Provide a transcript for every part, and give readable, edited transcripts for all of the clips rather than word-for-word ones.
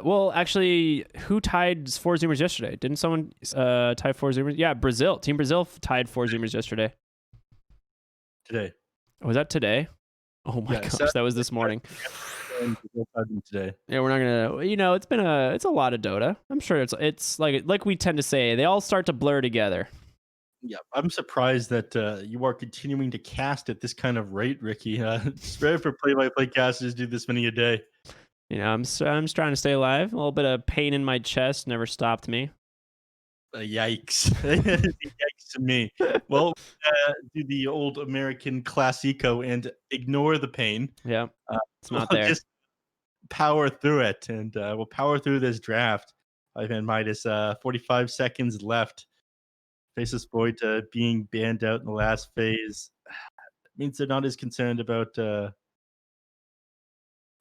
Well, actually, who tied four Zoomers yesterday? Didn't someone tie four Zoomers? Yeah, Brazil. Team Brazil tied four Zoomers yesterday. Today. Was that today? Oh my Yeah, gosh, that was this morning. today. Yeah, we're not gonna. It's a lot of Dota. I'm sure it's like we tend to say, they all start to blur together. Yeah, I'm surprised that you are continuing to cast at this kind of rate, Ricky. It's rare for play-by-play casters to do this many a day. I'm just trying to stay alive. A little bit of pain in my chest never stopped me. Yikes. Yikes to me. Well, do the old American classico and ignore the pain. Yeah, it's not We'll there. just power through it, and we'll power through this draft. 5ManMidas, 45 seconds left. Faces Void being banned out in the last phase. It means they're not as concerned about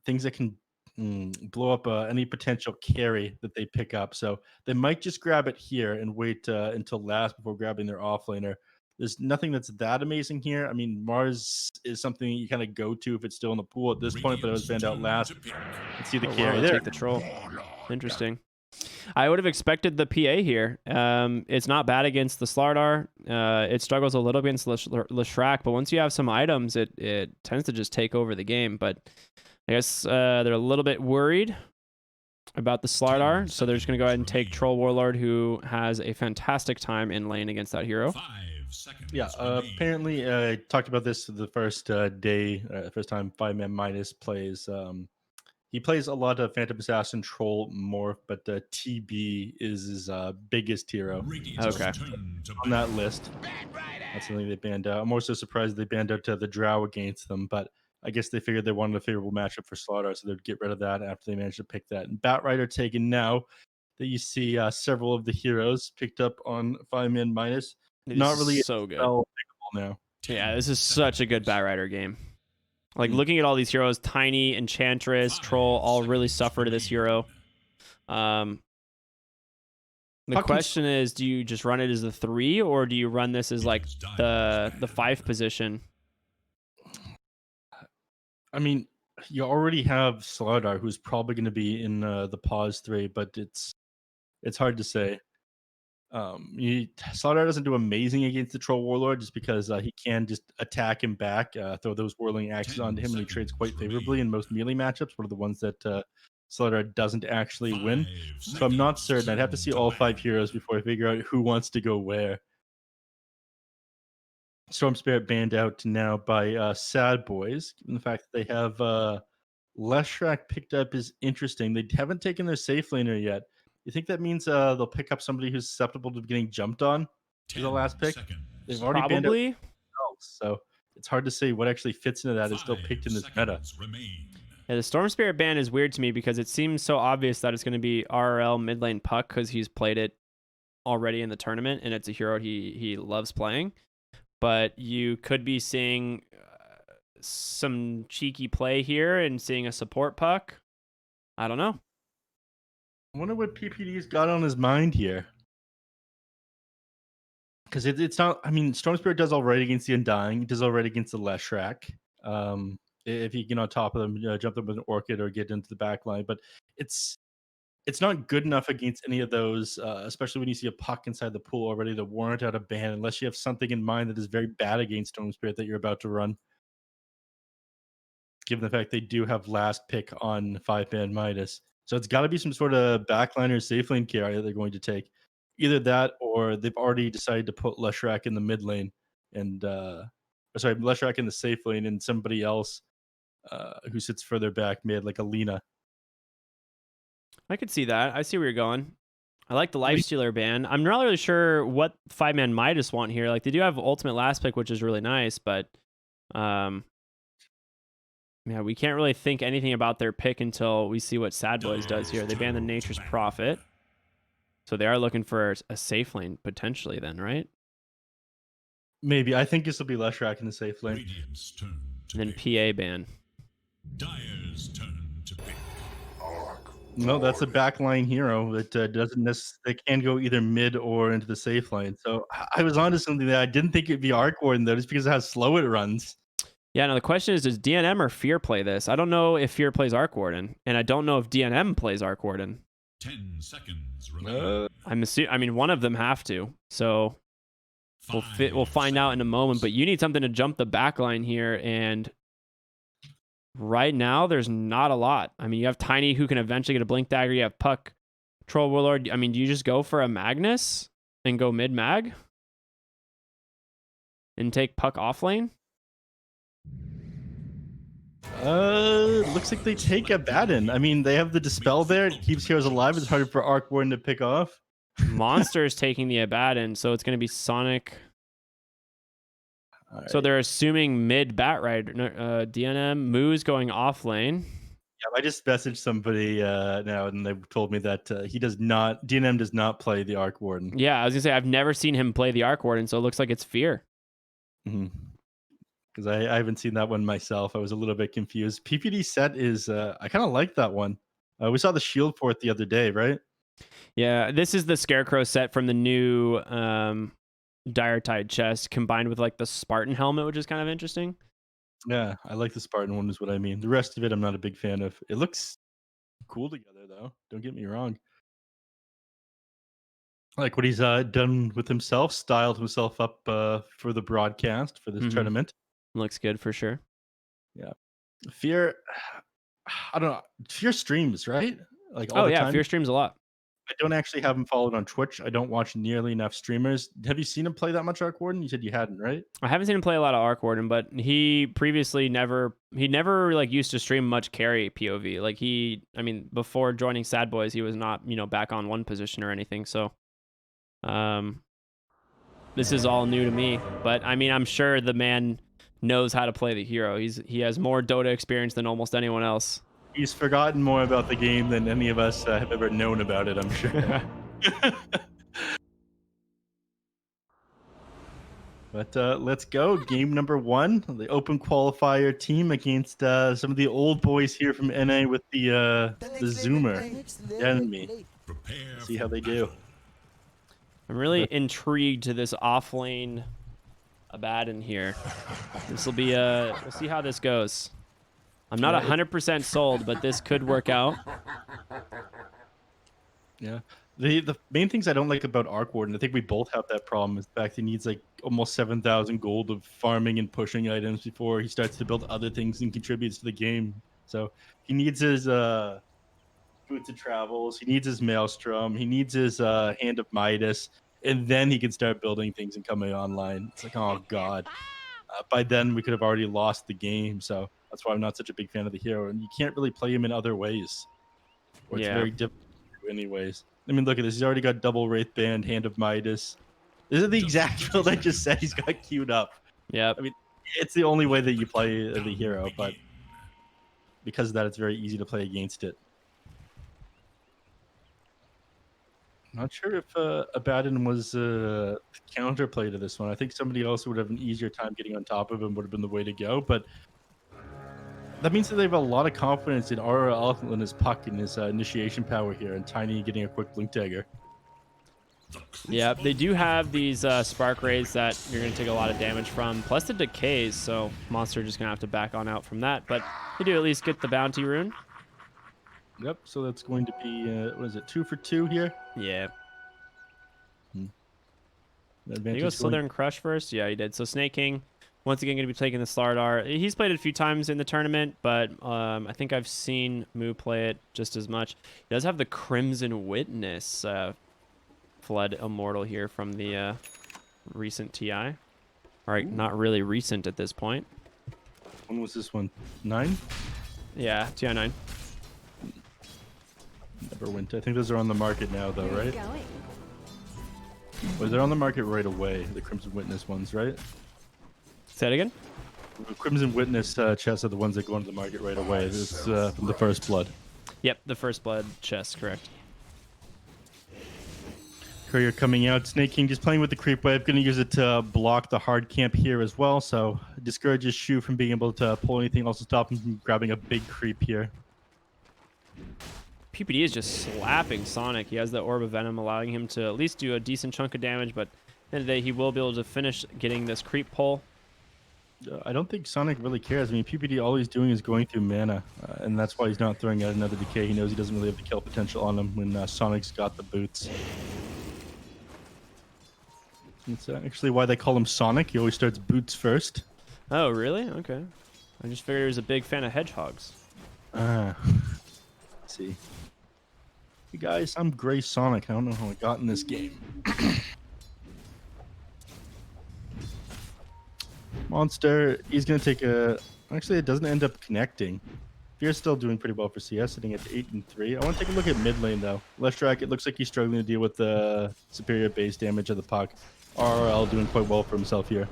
things that can blow up any potential carry that they pick up. So they might just grab it here and wait until last before grabbing their offlaner. There's nothing that's that amazing here. I mean, Mars is something you kind of go to if it's still in the pool at this point, but it was banned out last. Let's see the carry Wow, there. take the troll. Interesting. I would have expected the PA here. It's not bad against the Slardar. It struggles a little against Leshrac, but once you have some items, it tends to just take over the game. But I guess they're a little bit worried about the Slardar, so they're just going to go ahead and take Troll Warlord, who has a fantastic time in lane against that hero. Yeah, apparently, I talked about this the first day, first time 5ManMidas plays. He plays a lot of Phantom Assassin, Troll, Morph, but TB is his biggest hero. Okay. On that list. That's something they banned out. I'm also surprised they banned out the Drow against them, but I guess they figured they wanted a favorable matchup for Slaughter, so they'd get rid of that after they managed to pick that. And Batrider taken now that you see several of the heroes picked up on 5ManMidas. Not really so good. Now. Yeah, this is such a good Batrider game. Like, looking at all these heroes, Tiny, Enchantress, Troll, all really suffer to this hero. The question is, do you just run it as the 3, or do you run this as like the 5 position? I mean, you already have Slardar, who's probably going to be in the pause 3, but it's hard to say. Slardar doesn't do amazing against the Troll Warlord just because he can just attack him back, throw those whirling axes onto him, and he trades quite favorably in most melee matchups. One of the ones that Slardar doesn't actually win. So I'm not certain. I'd have to see all 5 heroes before I figure out who wants to go where. Storm Spirit banned out now by Sadboys, given the fact that they have Leshrac picked up is interesting. They haven't taken their safe laner yet. You think that means they'll pick up somebody who's susceptible to getting jumped on for the last pick? They've already banned out themselves, so it's hard to say what actually fits into that is still picked in this meta. Yeah, the Storm Spirit ban is weird to me because it seems so obvious that it's going to be RRL mid lane Puck because he's played it already in the tournament and it's a hero he loves playing. But you could be seeing some cheeky play here and seeing a support Puck. I don't know. I wonder what PPD's got on his mind here. Because it's not, I mean, Storm Spirit does all right against the Undying. It does all right against the Leshrac. If you get on top of them, jump them with an Orchid or get into the back line. But it's not good enough against any of those, especially when you see a Puck inside the pool already to warrant out a ban, unless you have something in mind that is very bad against Storm Spirit that you're about to run. Given the fact they do have last pick on 5ManMidas. So it's got to be some sort of backliner safe lane carry that they're going to take. Either that or they've already decided to put Leshrac in the mid lane and Leshrac in the safe lane and somebody else who sits further back mid, like Alina. I could see that. I see where you're going. I like the Lifestealer ban. I'm not really sure what 5ManMidas want here. Like, they do have ultimate last pick, which is really nice, but yeah, we can't really think anything about their pick until we see what Sadboys does here. They ban the Nature's Prophet. So they are looking for a safe lane, potentially, then, right? Maybe. I think this will be Leshrac in the safe lane. And then PA ban. No, that's a backline hero that doesn't necessarily, they can go either mid or into the safe lane. So I was onto something that I didn't think it'd be Arc Warden though, just because of how slow it runs. Yeah, now the question is, does DNM or Fear play this? I don't know if Fear plays Arc Warden, and I don't know if DNM plays Arc Warden. 10 seconds remain. I mean, one of them have to. So we'll find out in a moment. But you need something to jump the back line here, and right now there's not a lot. I mean, you have Tiny who can eventually get a Blink Dagger. You have Puck, Troll Warlord. I mean, do you just go for a Magnus and go mid mag and take Puck off lane? Looks like they take Abaddon. I mean, they have the Dispel there. It keeps heroes alive. It's harder for Arc Warden to pick off. Monster's taking the Abaddon, so it's going to be Sonic. Right. So they're assuming mid Bat Rider, DNM. Moo's going off lane. Yeah, I just messaged somebody now, and they told me that DNM does not play the Arc Warden. Yeah, I was going to say, I've never seen him play the Arc Warden, so it looks like it's Fear. Mm-hmm. Because I haven't seen that one myself. I was a little bit confused. PPD set is, I kind of like that one. We saw the shield for it the other day, right? Yeah, this is the Scarecrow set from the new Dire Tide chest combined with like the Spartan helmet, which is kind of interesting. Yeah, I like the Spartan one is what I mean. The rest of it I'm not a big fan of. It looks cool together though. Don't get me wrong. I like what he's done with himself, styled himself up for the broadcast for this tournament. Looks good for sure. Yeah. Fear, I don't know. Fear streams, right? Like all the time. Fear streams a lot. I don't actually have him followed on Twitch. I don't watch nearly enough streamers. Have you seen him play that much Arc Warden? You said you hadn't, right? I haven't seen him play a lot of Arc Warden, but he previously never like used to stream much carry POV. Like before joining Sadboys, he was not, back on one position or anything. So, this is all new to me, but I mean, I'm sure the man knows how to play the hero. He has more Dota experience than almost anyone else. He's forgotten more about the game than any of us have ever known about it, I'm sure. But let's go. Game number 1, the open qualifier team against some of the old boys here from NA with the Zoomer enemy. Let's see how they do. I'm really intrigued to this offlane Abaddon here. This will be we'll see how this goes. I'm not 100% sold, but this could work out. Yeah. The main things I don't like about Arc Warden, I think we both have that problem, is the fact he needs like almost 7,000 gold of farming and pushing items before he starts to build other things and contributes to the game. So he needs his Boots of Travels, he needs his Maelstrom, he needs his Hand of Midas, and then he can start building things and coming online. It's like, oh god. By then we could have already lost the game, so that's why I'm not such a big fan of the hero. And you can't really play him in other ways. Or it's very difficult to do anyways. I mean, look at this. He's already got double Wraith Band, Hand of Midas. This is the exact build I just said he's got queued up. Yeah. I mean, it's the only way that you play the hero, but because of that, it's very easy to play against it. Not sure if Abaddon was counterplay to this one. I think somebody else would have an easier time getting on top of him, would have been the way to go. But that means that they have a lot of confidence in Aura Elephant and his Puck and his initiation power here, and Tiny getting a quick Blink Dagger. Yeah, they do have these Spark Rays that you're going to take a lot of damage from, plus the Decays, so Monster just going to have to back on out from that. But they do at least get the Bounty Rune. Yep, so that's going to be, what is it, 2 for 2 here? Yeah. Did he go Slither Crush first? Yeah, he did. So Snake King, once again, going to be taking the Slardar. He's played it a few times in the tournament, but I think I've seen Moo play it just as much. He does have the Crimson Witness Flood Immortal here from the recent TI. All right, not really recent at this point. When was this one? 9? Yeah, TI 9. Never went. I think those are on the market now, though, right? Well, they're on the market right away. The Crimson Witness ones, right? Say it again. The Crimson Witness chests are the ones that go into the market right away. This is from the First Blood. Yep, the First Blood chest, correct. Courier coming out. Snake King just playing with the creep wave. Going to use it to block the hard camp here as well. So discourages Shu from being able to pull anything. Also stop him from grabbing a big creep here. PPD is just slapping Sonic. He has the Orb of Venom, allowing him to at least do a decent chunk of damage, but at the end of the day, he will be able to finish getting this creep pull. I don't think Sonic really cares. I mean, PPD, all he's doing is going through mana, and that's why he's not throwing out another decay. He knows he doesn't really have the kill potential on him when Sonic's got the boots. It's actually why they call him Sonic. He always starts boots first. Oh, really? Okay. I just figured he was a big fan of hedgehogs. Let's see. Hey guys, I'm Gray Sonic. I don't know how I got in this game. Monster, he's going to take a... Actually, it doesn't end up connecting. Fear's still doing pretty well for CS, sitting at 8 and 3. I want to take a look at mid lane, though. Leshrac, it looks like he's struggling to deal with the superior base damage of the puck. RRL doing quite well for himself here.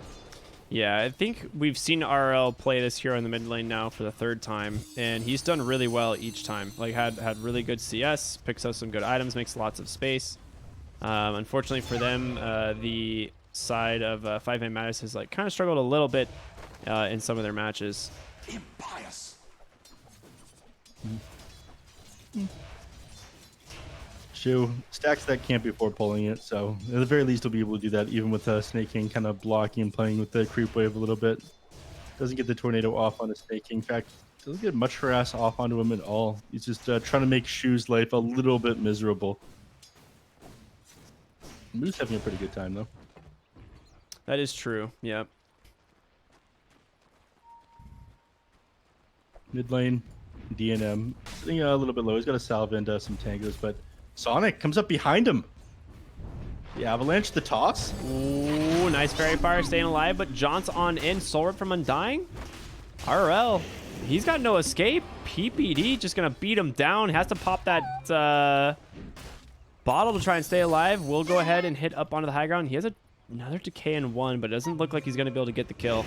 Yeah, I think we've seen RL play this hero in the mid lane now for the 3rd time, and he's done really well each time. Like, had really good CS, picks up some good items, makes lots of space. Unfortunately for them, the side of 5ManMidas has like kind of struggled a little bit in some of their matches. Impious. Shu stacks that camp before pulling it, so at the very least he'll be able to do that, even with Snake King kind of blocking and playing with the creep wave a little bit. Doesn't get the tornado off on the Snake King. In fact, doesn't get much harass off onto him at all. He's just trying to make Shu's life a little bit miserable. Moo's having a pretty good time though. That is true. Yep. Mid lane, DNM sitting a little bit low. He's got a salve and some tangos, but Sonic comes up behind him. The avalanche, the toss. Ooh, nice fairy fire staying alive, but Jaunt's on in. Soul Rip from Undying. RL, he's got no escape. PPD just gonna beat him down. Has to pop that bottle to try and stay alive. We'll go ahead and hit up onto the high ground. He has another decay in 1, but it doesn't look like he's gonna be able to get the kill.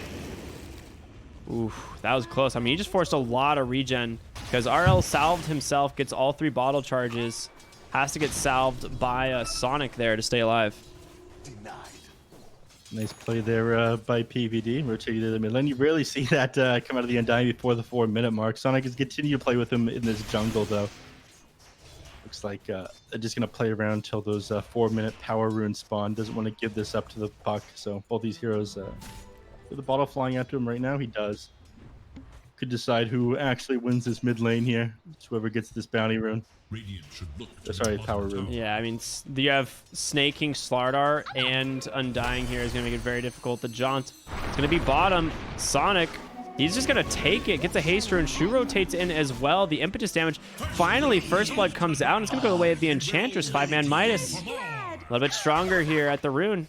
Oof, that was close. I mean, he just forced a lot of regen because RL salved himself, gets all 3 bottle charges, has to get salved by Sonic there to stay alive. Denied. Nice play there by PVD. Rotating to the mid lane. You rarely see that come out of the Undying before the 4-minute mark. Sonic is continuing to play with him in this jungle, though. Looks like they're just going to play around until those 4-minute power runes spawn. Doesn't want to give this up to the puck. So both these heroes... with the bottle flying after him right now, he does. Could decide who actually wins this mid lane here. It's whoever gets this bounty rune. Radiant should look to Sorry, the power bottom rune. tower. Yeah, I mean, you have Snake King, Slardar, and Undying here is going to make it very difficult. The Jaunt, it's going to be bottom. Sonic, he's just going to take it. Gets a haste rune. Shu rotates in as well. The impetus damage. Finally, First Blood comes out, and it's going to go the way of the Enchantress. 5ManMidas. A little bit stronger here at the rune.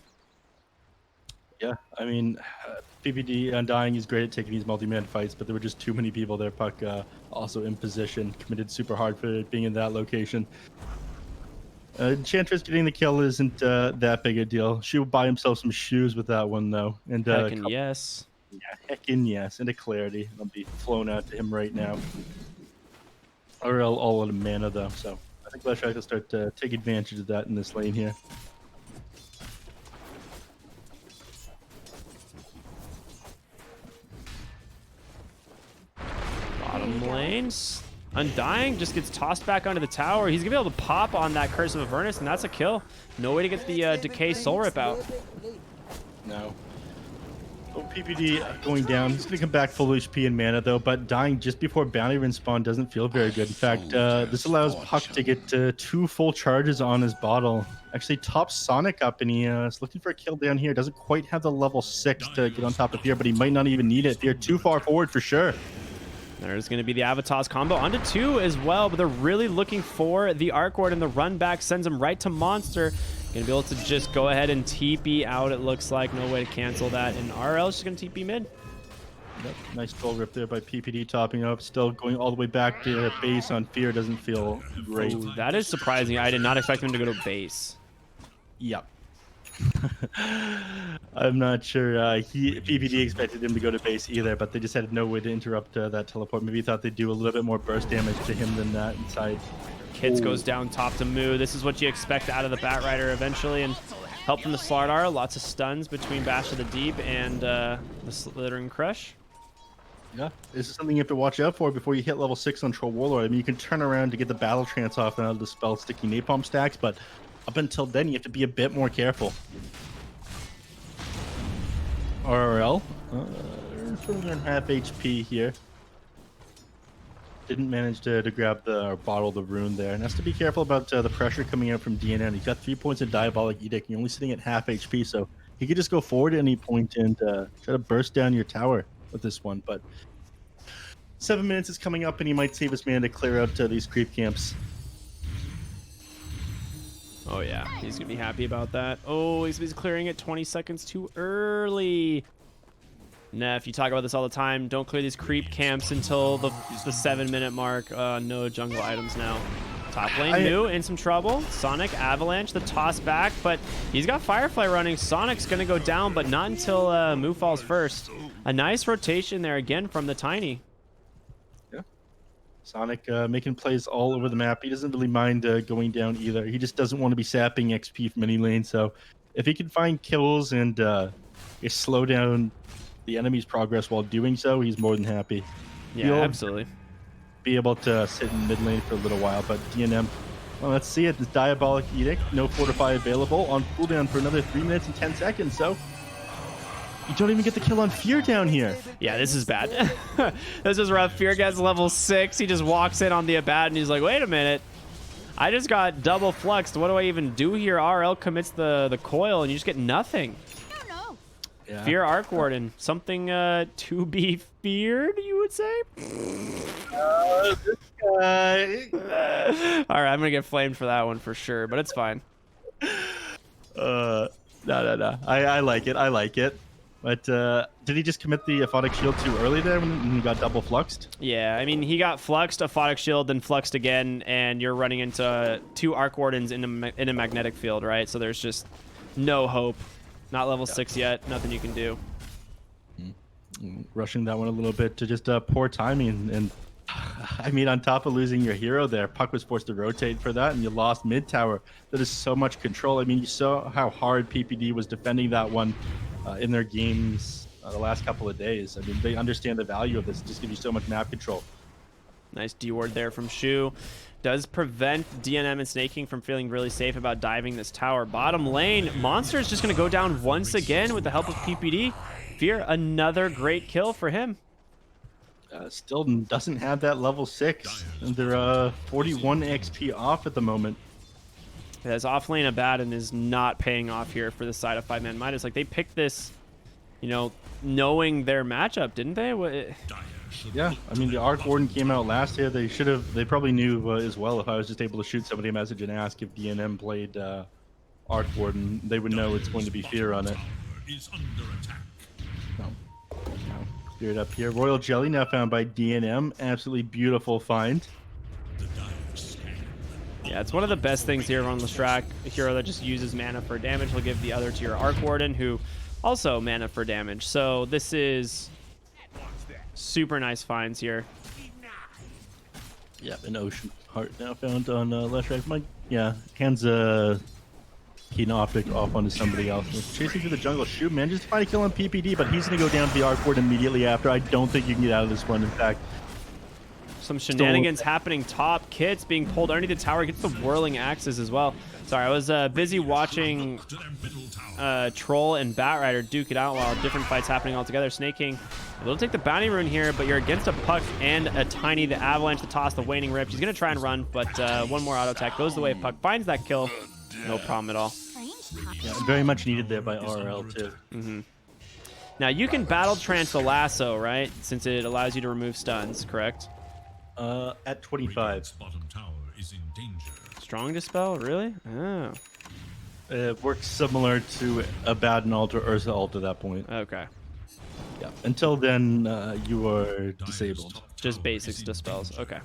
Yeah, I mean, PPD Undying is great at taking these multi-man fights, but there were just too many people there. Puck also in position, committed super hard for being in that location. Enchantress getting the kill isn't that big a deal. She'll buy himself some shoes with that one, though. And Heckin' yes. Yeah, heckin' yes. And a clarity. It'll be flown out to him right now. Or all out of mana, though. So I think Leshrac will start to take advantage of that in this lane here. Bottom lanes. Undying just gets tossed back onto the tower. He's going to be able to pop on that Curse of Avernus, and that's a kill. No way to get the Decay Soul Rip out. No. Oh, PPD going down. He's going to come back full HP and mana, though, but dying just before Bounty Rune spawn doesn't feel very good. In fact, this allows Puck to get 2 full charges on his bottle. Actually tops Sonic up, and he is looking for a kill down here. Doesn't quite have the level 6 to get on top of here, but he might not even need it. They're too far forward for sure. There's going to be the Avatos combo onto 2 as well, but they're really looking for the Arc Ward, and the run back sends him right to Monster. Going to be able to just go ahead and TP out, it looks like. No way to cancel that, and RL is just going to TP mid. Yep, nice full rip there by PPD topping up. Still going all the way back to base on Fear. Doesn't feel great. Ooh, that is surprising. I did not expect him to go to base. Yep. I'm not sure PPD expected him to go to base either, but they just had no way to interrupt that teleport. Maybe thought they'd do a little bit more burst damage to him than that inside. Kids goes down top to Moo. This is what you expect out of the Bat Rider eventually, and help from the Slardar. Lots of stuns between Bash of the Deep and the Slithering Crush. Yeah, this is something you have to watch out for before you hit level 6 on Troll Warlord. I mean, you can turn around to get the Battle Trance off and dispel sticky napalm stacks, but up until then, you have to be a bit more careful. RRL further than half HP here. Didn't manage to grab or bottle the rune there, and has to be careful about the pressure coming out from DNN. He's got 3 points of Diabolic Edict, and you're only sitting at half HP, so he could just go forward at any point and try to burst down your tower with this one. But 7 minutes is coming up, and he might save his mana to clear out these creep camps. Oh yeah, he's gonna be happy about that. Oh, he's clearing it 20 seconds too early. Neph, you talk about this all the time. Don't clear these creep camps until the 7-minute mark. No jungle items now. Top lane, Mu in some trouble. Sonic, Avalanche, the toss back, but he's got Firefly running. Sonic's gonna go down, but not until Mu falls first. A nice rotation there again from the Tiny. Yeah, Sonic making plays all over the map. He doesn't really mind going down either. He just doesn't want to be sapping XP from any lane. So if he can find kills and slow down the enemy's progress while doing so, he's more than happy. Yeah, absolutely. Be able to sit in mid lane for a little while, but DNM, well, let's see it. This Diabolic Edict, no Fortify available, on cooldown for another 3 minutes and 10 seconds, so you don't even get the kill on Fear down here. Yeah, this is bad. This is rough. Fear gets level 6. He just walks in on the Abat and he's like, wait a minute. I just got double fluxed. What do I even do here? RL commits the coil and you just get nothing. Yeah. Fear Arc Warden, something to be feared, you would say? This guy. All right, I'm gonna get flamed for that one for sure, but it's fine. No. I like it. I like it. But did he just commit the Aphotic Shield too early there when he got double fluxed? Yeah, I mean, he got fluxed, Aphotic Shield, then fluxed again, and you're running into 2 Arc Wardens in a magnetic field, right? So there's just no hope. Not level 6 yet. Nothing you can do. Rushing that one a little bit to just poor timing. And I mean, on top of losing your hero there, Puck was forced to rotate for that, and you lost mid tower. That is so much control. I mean, you saw how hard PPD was defending that one in their games the last couple of days. I mean, they understand the value of this. It just gives you so much map control. Nice D-ward there from Shu. Does prevent DNM and Snaking from feeling really safe about diving this tower. Bottom lane, Monster is just going to go down once again with the help of PPD. Fear, another great kill for him. Still doesn't have that level 6. And they're 41 XP off at the moment. His off lane Abaddon is not paying off here for the side of 5ManMidas. Like, they picked this, you know, knowing their matchup, didn't they? Yeah, I mean, the Arc Warden came out last year. They probably knew as well. If I was just able to shoot somebody a message and ask if DNM played Arc Warden, they would know it's going to be Fear on it. No. Clear it up here. Royal Jelly now found by DNM. Absolutely beautiful find. Yeah, it's one of the best things here on Leshrac. A hero that just uses mana for damage will give the other to your Arc Warden, who also mana for damage. So this is super nice finds here. Yeah, an Ocean Heart now found on Leshrac. Yeah, hands Keen Optic off onto somebody else. Chasing through the jungle. Shu manages to find a kill on PPD, but he's going to go down to the Arc Ward immediately after. I don't think you can get out of this one. In fact, some shenanigans happening top. Kits being pulled underneath the tower. Gets the whirling axes as well. Sorry, I was busy watching Troll and Batrider duke it out while different fights happening all together. Snaking able to take the bounty rune here, but you're against a Puck and a Tiny. The Avalanche, the toss, the Waning Rip. He's going to try and run, but one more auto attack goes the way of Puck. Finds that kill. No problem at all. Yeah, very much needed there by RL too. Now you can battle trance the lasso, right? Since it allows you to remove stuns, correct? At 25. Strong dispel, really? Oh. It works similar to a Abaddon ult or Ursa ult at that point. Okay. Yeah. Until then, you are disabled. Just basics dispels. Okay.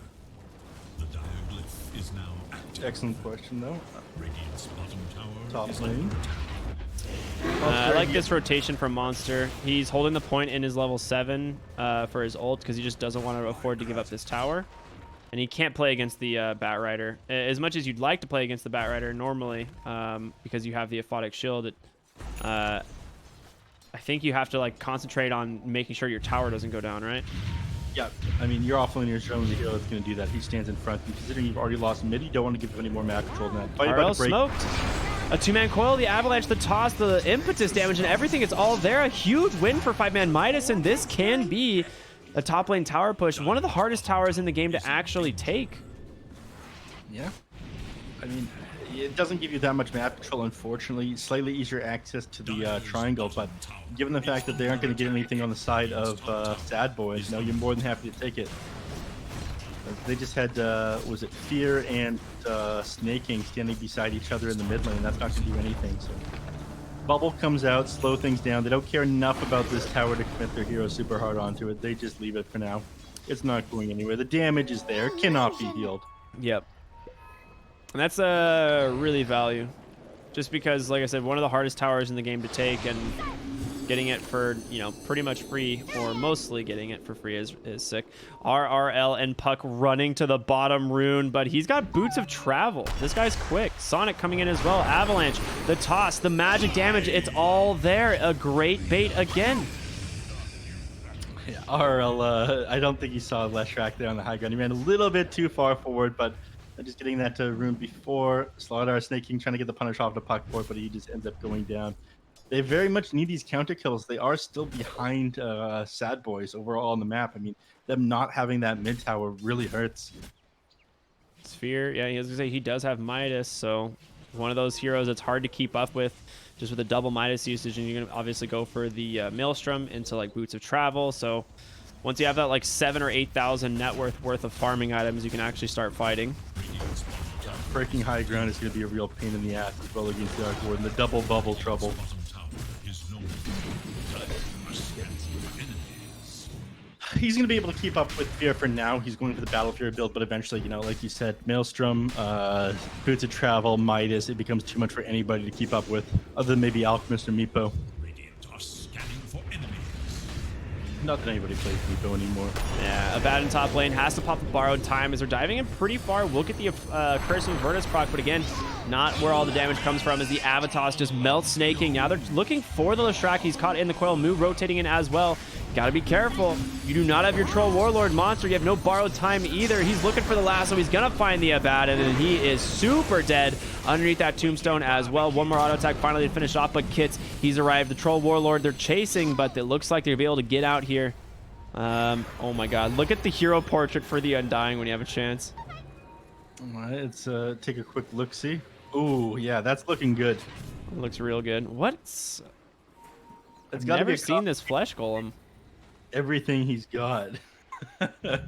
Excellent question, though. Top lane. I like this rotation from Monster. He's holding the point in his level 7 for his ult because he just doesn't want to afford to give up this tower. And he can't play against the Batrider. As much as you'd like to play against the Batrider normally, because you have the Aphotic Shield, I think you have to like concentrate on making sure your tower doesn't go down, right? Yeah, I mean, your offlaner is showing the hero that's going to do that. He stands in front. And considering you've already lost mid, you don't want to give him any more map control than that. RL smoked. A two-man coil, the avalanche, the toss, the impetus damage, and everything. It's all there. A huge win for 5ManMidas, and this can be a top lane tower push. One of the hardest towers in the game to actually take. Yeah. I mean, it doesn't give you that much map control, unfortunately. Slightly easier access to the triangle, but given the fact that they aren't going to get anything on the side of Sadboys, no, you're more than happy to take it. They just had, was it Fear and Snaking standing beside each other in the mid lane, and that's not going to do anything. So, Bubble comes out, slow things down. They don't care enough about this tower to commit their hero super hard onto it. They just leave it for now. It's not going anywhere. The damage is there. It cannot be healed. Yep. And that's really value. Just because, like I said, one of the hardest towers in the game to take, and getting it for, you know, pretty much free, or mostly getting it for free is sick. RRL and Puck running to the bottom rune, but he's got Boots of Travel. This guy's quick. Sonic coming in as well. Avalanche, the toss, the magic damage, it's all there. A great bait again. Yeah, RL, I don't think he saw Leshrac there on the high ground. He ran a little bit too far forward, but just getting that rune before Slaughter, Snaking trying to get the punish off the Puck board, but he just ends up going down. They very much need these counter kills. They are still behind Sadboys overall on the map. I mean, them not having that mid tower really hurts. Sphere, yeah, he was gonna say he does have Midas, so one of those heroes that's hard to keep up with, just with a double Midas usage, and you're gonna obviously go for the Maelstrom into like Boots of Travel. So once you have that like 7,000 or 8,000 net worth of farming items, you can actually start fighting. Breaking high ground is going to be a real pain in the ass as well against Dark Ward, and the double bubble trouble. He's going to be able to keep up with Fear for now. He's going for the Battle Fury build, but eventually, you know, like you said, Maelstrom, Boots of Travel, Midas, it becomes too much for anybody to keep up with, other than maybe Alchemist or Meepo. Not that anybody plays Meepo anymore. Yeah, Abaddon top lane has to pop the borrowed time as they're diving in pretty far. We'll get the Curse of Virtus proc, but again, not where all the damage comes from, as the Avatos just melts Snaking. Now they're looking for the Leshrac. He's caught in the coil. Moo rotating in as well. Gotta be careful. You do not have your Troll Warlord monster. You have no borrowed time either. He's looking for the lasso. He's gonna find the Abaddon, and he is super dead underneath that tombstone as well. One more auto attack finally to finish off, but Kits, he's arrived. The Troll Warlord, they're chasing, but it looks like they'll be able to get out here. Oh my god, look at the hero portrait for the Undying when you have a chance. All right, let's take a quick look-see. Ooh, yeah, that's looking good. It looks real good. What's... It's I've gotta never be seen this flesh golem. Everything he's got. Hey,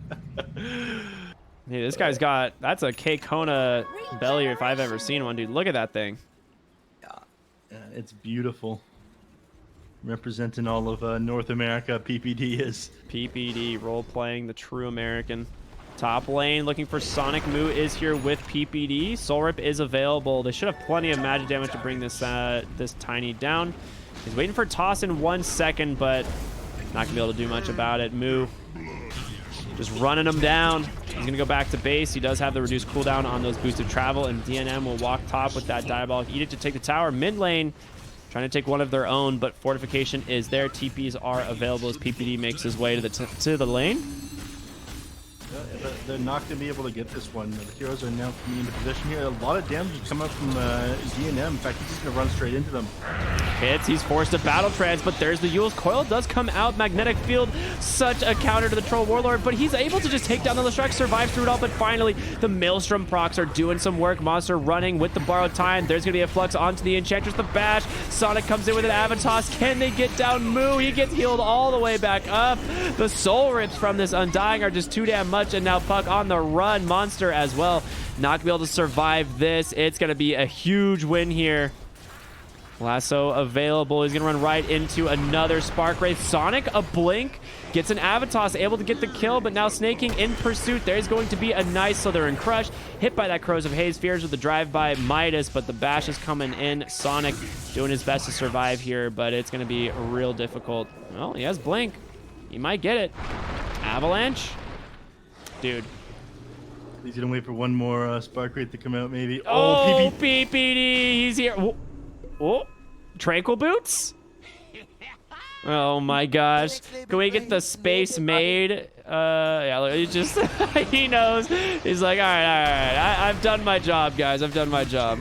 this guy's got... That's a K-Kona belly if I've ever seen one, dude. Look at that thing. Yeah, it's beautiful. Representing all of North America, PPD is. PPD, role-playing the true American. Top lane, looking for Sonic. Moo is here with PPD. Soul Rip is available. They should have plenty of magic damage to bring this this Tiny down. He's waiting for toss in 1 second, but not gonna be able to do much about it. Moo just running him down. He's gonna go back to base. He does have the reduced cooldown on those Boots of Travel, and DNM will walk top with that Diabolic Edict to take the tower. Mid lane, trying to take one of their own, but fortification is there. TPs are available as PPD makes his way to the lane. They're not going to be able to get this one. The heroes are now coming into position here. A lot of damage is coming up from DNM. In fact, he's just going to run straight into them. Hits, he's forced to battle trans, but there's the Yule's coil does come out. Magnetic field, such a counter to the Troll Warlord, but he's able to just take down the Leshrac, survive through it all, but finally the Maelstrom procs are doing some work. Monster running with the borrowed time. There's gonna be a flux onto the Enchantress, the bash. Sonic comes in with an Avatos. Can they get down Moo? He gets healed all the way back up. The soul rips from this Undying are just too damn much, and now Puck on the run. Monster as well, not gonna be able to survive this. It's gonna be a huge win here. Lasso available. He's gonna run right into another Spark Wraith. Sonic, a blink, gets an Avatos, able to get the kill, but now Snaking in pursuit. There's going to be a nice Slithering Crush. Hit by that Crows of Haze. Fears with the drive-by Midas, but the bash is coming in. Sonic doing his best to survive here, but it's gonna be real difficult. Well, he has blink. He might get it. Avalanche? Dude. He's gonna wait for one more Spark Wraith to come out, maybe. Oh, PPD, he's here. Whoa. Oh, Tranquil Boots? Oh my gosh. Can we get the Space Maid? Yeah, he just, he knows. He's like, all right. I've done my job, guys. I've done my job.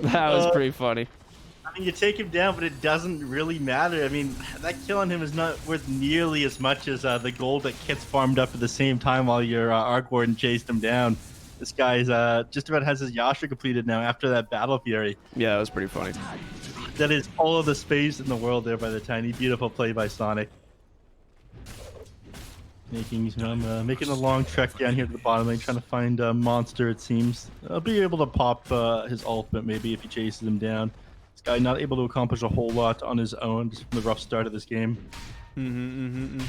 That was pretty funny. I mean, you take him down, but it doesn't really matter. I mean, that kill on him is not worth nearly as much as the gold that Kit's farmed up at the same time while your Arc Warden chased him down. This guy's just about has his Yasha completed now after that Battle Fury. Yeah, it was pretty funny. That is all of the space in the world there by the Tiny. Beautiful play by Sonic. Making a long trek down here to the bottom lane, trying to find a monster, it seems. I'll be able to pop his ultimate maybe if he chases him down. This guy not able to accomplish a whole lot on his own just from the rough start of this game. No.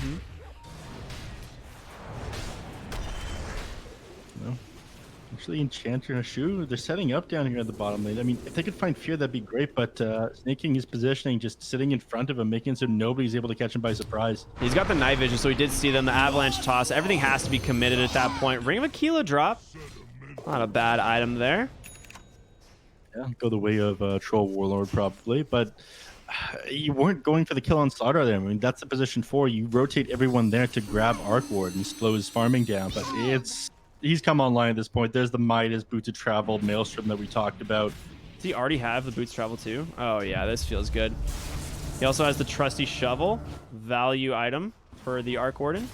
Actually, Enchanter and a Shu, they're setting up down here at the bottom lane. I mean, if they could find Fear, that'd be great, but Snake King is positioning, just sitting in front of him, making so nobody's able to catch him by surprise. He's got the night vision, so he did see them. The avalanche toss. Everything has to be committed at that point. Ring of Aquila drop. Not a bad item there. Yeah, go the way of Troll Warlord probably, but you weren't going for the kill on Slaughter there. I mean, that's the position 4. You rotate everyone there to grab Arc Ward and slow his farming down, but he's come online at this point. There's the Midas, Boots of Travel, Maelstrom that we talked about. Does he already have the Boots Travel too? Oh yeah, this feels good. He also has the Trusty Shovel, value item for the Arc Warden.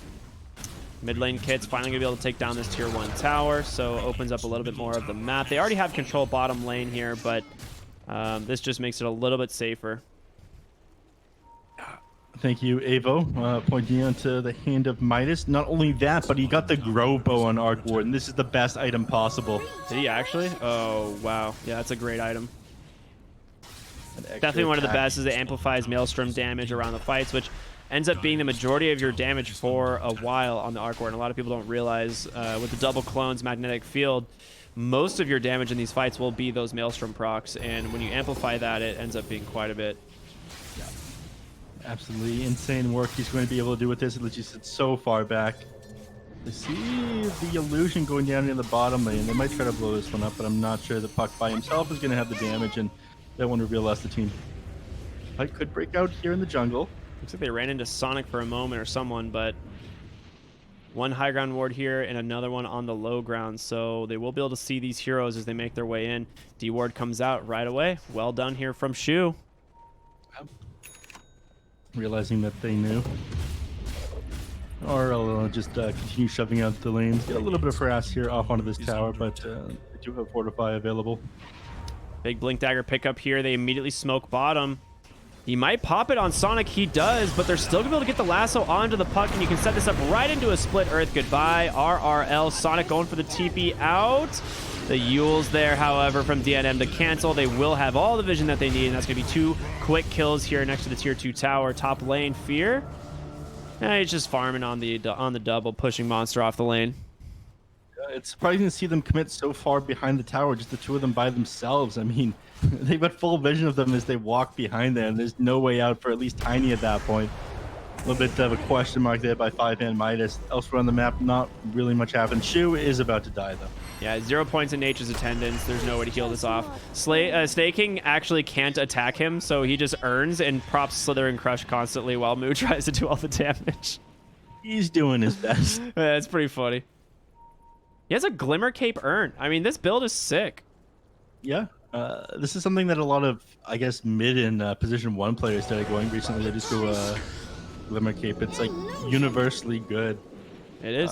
Mid lane Kit's finally gonna be able to take down this tier 1 tower, so opens up a little bit more of the map. They already have control bottom lane here, but this just makes it a little bit safer. Thank you, Avo, pointing onto the hand of Midas. Not only that, but he got the Grow Bow on Arc Ward, and this is the best item possible. Did he actually? Oh, wow. Yeah, that's a great item. Definitely one of the best is it amplifies Maelstrom damage around the fights, which ends up being the majority of your damage for a while on the Arc Ward. And a lot of people don't realize with the double clones magnetic field, most of your damage in these fights will be those Maelstrom procs, and when you amplify that, it ends up being quite a bit. Absolutely insane work he's going to be able to do with this. At least it's so far back. I see the illusion going down in the bottom lane. They might try to blow this one up, but I'm not sure the Puck by himself is going to have the damage, and that one reveal us the team. Fight could break out here in the jungle. Looks like they ran into Sonic for a moment or someone, but one high ground ward here and another one on the low ground, so they will be able to see these heroes as they make their way in. D ward comes out right away. Well done here from Shu. Realizing that they knew. Or I'll just continue shoving out the lanes. Get a little bit of harass here off onto this tower, but they do have Fortify available. Big Blink Dagger pickup here. They immediately smoke bottom. He might pop it on Sonic. He does, but they're still going to be able to get the lasso onto the Puck, and you can set this up right into a split Earth. Goodbye. RRL. Sonic going for the TP out. The Yules there, however, from DNM to cancel. They will have all the vision that they need, and that's going to be 2 quick kills here next to the tier 2 tower. Top lane, Fear. He's just farming on the double, pushing Monster off the lane. It's surprising to see them commit so far behind the tower, just the 2 of them by themselves. I mean, they've got full vision of them as they walk behind them. There's no way out for at least Tiny at that point. A little bit of a question mark there by 5ManMidas. Elsewhere on the map, not really much happened. Shu is about to die, though. Yeah, 0 points in Nature's Attendance. There's no way to heal this off. Snake King actually can't attack him, so he just earns and props Slither and Crush constantly while Moo tries to do all the damage. He's doing his best. Yeah, it's pretty funny. He has a Glimmer Cape earn. I mean, this build is sick. Yeah. This is something that a lot of, I guess, mid and position 1 players started going recently. They just go Glimmer Cape. It's like universally good. It is.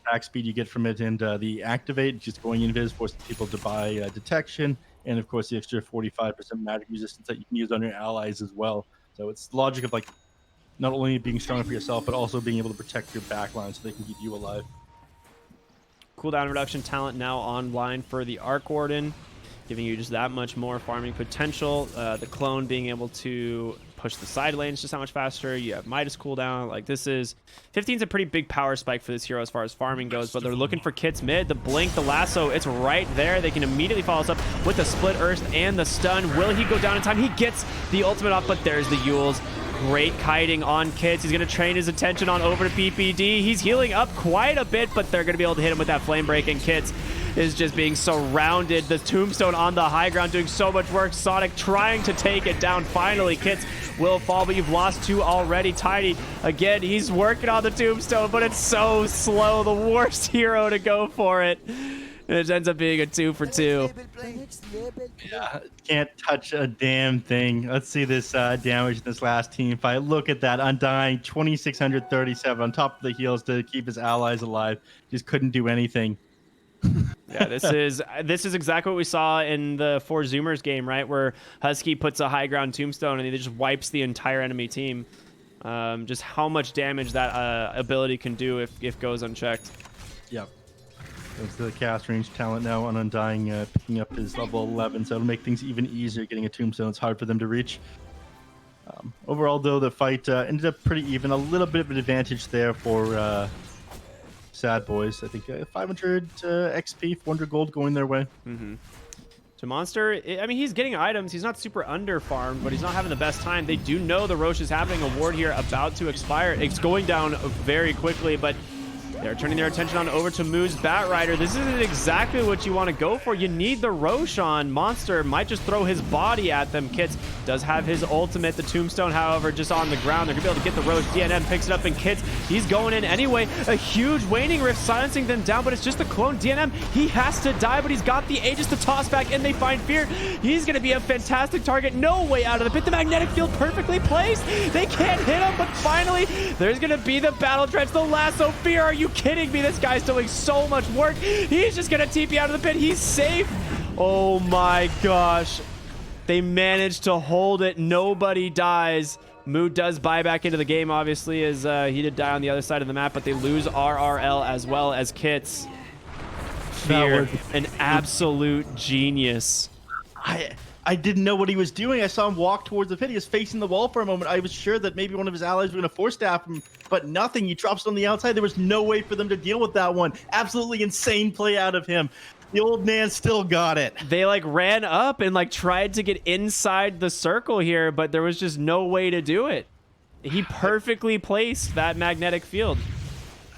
Attack speed you get from it, and the activate, just going invis, forcing people to buy detection, and of course the extra 45% magic resistance that you can use on your allies as well. So it's the logic of like not only being stronger for yourself, but also being able to protect your backline so they can keep you alive. Cooldown reduction talent now online for the Arc Warden, giving you just that much more farming potential. The clone being able to push the side lanes just how much faster. You have Midas cooldown. Like, this is 15's a pretty big power spike for this hero as far as farming goes, but they're looking for Kit's mid. The blink, the lasso, it's right there. They can immediately follow us up with the split earth and the stun. Will he go down in time? He gets the ultimate off, but there's the Yules. Great kiting on Kits. He's going to train his attention on over to PPD. He's healing up quite a bit, but they're going to be able to hit him with that flame break, and Kits is just being surrounded. The tombstone on the high ground doing so much work. Sonic trying to take it down. Finally, Kits will fall, but you've lost 2 already. Tiny, again, he's working on the tombstone, but it's so slow. The worst hero to go for it. It ends up being a 2 for 2. Yeah, can't touch a damn thing. Let's see this damage in this last team fight. Look at that. Undying 2,637 on top of the heals to keep his allies alive. Just couldn't do anything. Yeah, this is exactly what we saw in the 4 Zoomers game, right? Where Husky puts a high ground tombstone and he just wipes the entire enemy team. Just how much damage that ability can do if goes unchecked. Yep. That's the cast range talent now on Undying, picking up his level 11, so it'll make things even easier getting a tombstone. It's hard for them to reach. Overall, though, the fight ended up pretty even. A little bit of an advantage there for Sadboys. I think 500 XP, 400 gold going their way. To Monster, I mean, he's getting items. He's not super under farmed, but he's not having the best time. They do know the Roche is happening. A ward here about to expire. It's going down very quickly, but they're turning their attention on over to Moo's Batrider. This isn't exactly what you want to go for. You need the Roche on. Monster might just throw his body at them. Kits does have his ultimate. The Tombstone, however, just on the ground. They're going to be able to get the Roche. DNM picks it up, and Kits, he's going in anyway. A huge Waning Rift silencing them down, but it's just a clone. DNM, he has to die, but he's got the Aegis to toss back, and they find Fear. He's going to be a fantastic target. No way out of the pit. The magnetic field perfectly placed. They can't hit him, but finally, there's going to be the Battle Trench, the lasso. Fear, are you kidding me? This guy's doing so much work. He's just gonna TP out of the pit. He's safe. Oh my gosh. They managed to hold it. Nobody dies. Moo does buy back into the game, obviously, as he did die on the other side of the map, but they lose RRL as well as Kits. Fear, an absolute genius. I didn't know what he was doing. I saw him walk towards the pit. He was facing the wall for a moment. I was sure that maybe one of his allies were going to force staff him, but nothing. He drops on the outside. There was no way for them to deal with that one. Absolutely insane play out of him. The old man still got it. They like ran up and like tried to get inside the circle here, but there was just no way to do it. He perfectly placed that magnetic field.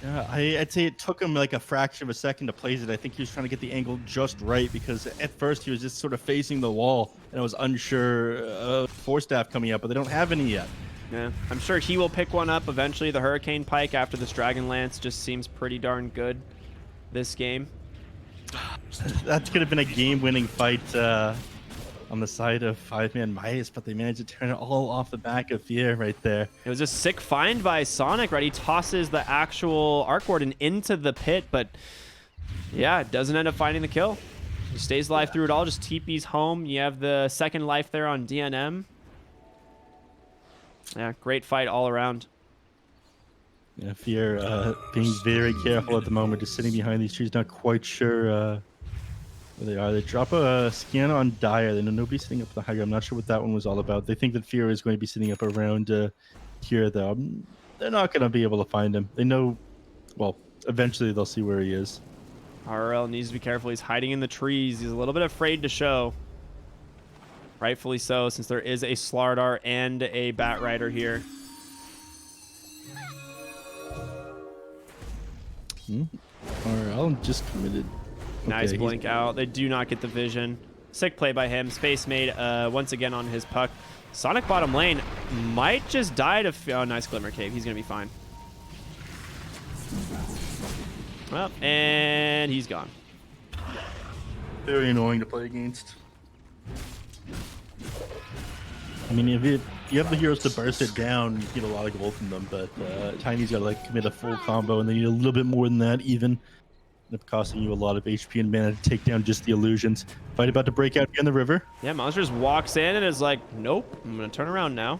Yeah, I'd say it took him like a fraction of a second to place it. I think he was trying to get the angle just right because at first he was just sort of facing the wall and I was unsure force staff coming up, but they don't have any yet. Yeah, I'm sure he will pick one up eventually. The Hurricane Pike after this Dragon Lance just seems pretty darn good this game. That could have been a game-winning fight on the side of 5ManMidas, but they managed to turn it all off the back of Fear right there. It was a sick find by Sonic, right? He tosses the actual Arc Warden into the pit, but yeah, doesn't end up finding the kill. He stays alive through it all, just TP's home. You have the second life there on DNM. Yeah, great fight all around. Yeah, Fear being very careful at the moment, just sitting behind these trees, not quite sure where they are. They drop a scan on Dire. They know nobody's sitting up the high ground. I'm not sure what that one was all about. They think that Fear is going to be sitting up around here, though. They're not going to be able to find him. They know, well, eventually they'll see where he is. RL needs to be careful. He's hiding in the trees. He's a little bit afraid to show. Rightfully so, since there is a Slardar and a Batrider here. RL just committed. Nice Okay, blink out. They do not get the vision. Sick play by him. Space Maid once again on his puck. Sonic bottom lane might just die to... Oh, nice Glimmer Cave. He's going to be fine. Well, and he's gone. Very annoying to play against. I mean, if you have the heroes to burst it down, you get a lot of gold from them, but Tiny's got to like commit a full combo, and they need a little bit more than that even. End up costing you a lot of HP and mana to take down just the illusions. Fight about to break out here in the river. Yeah, Monster just walks in and is like, nope, I'm going to turn around now.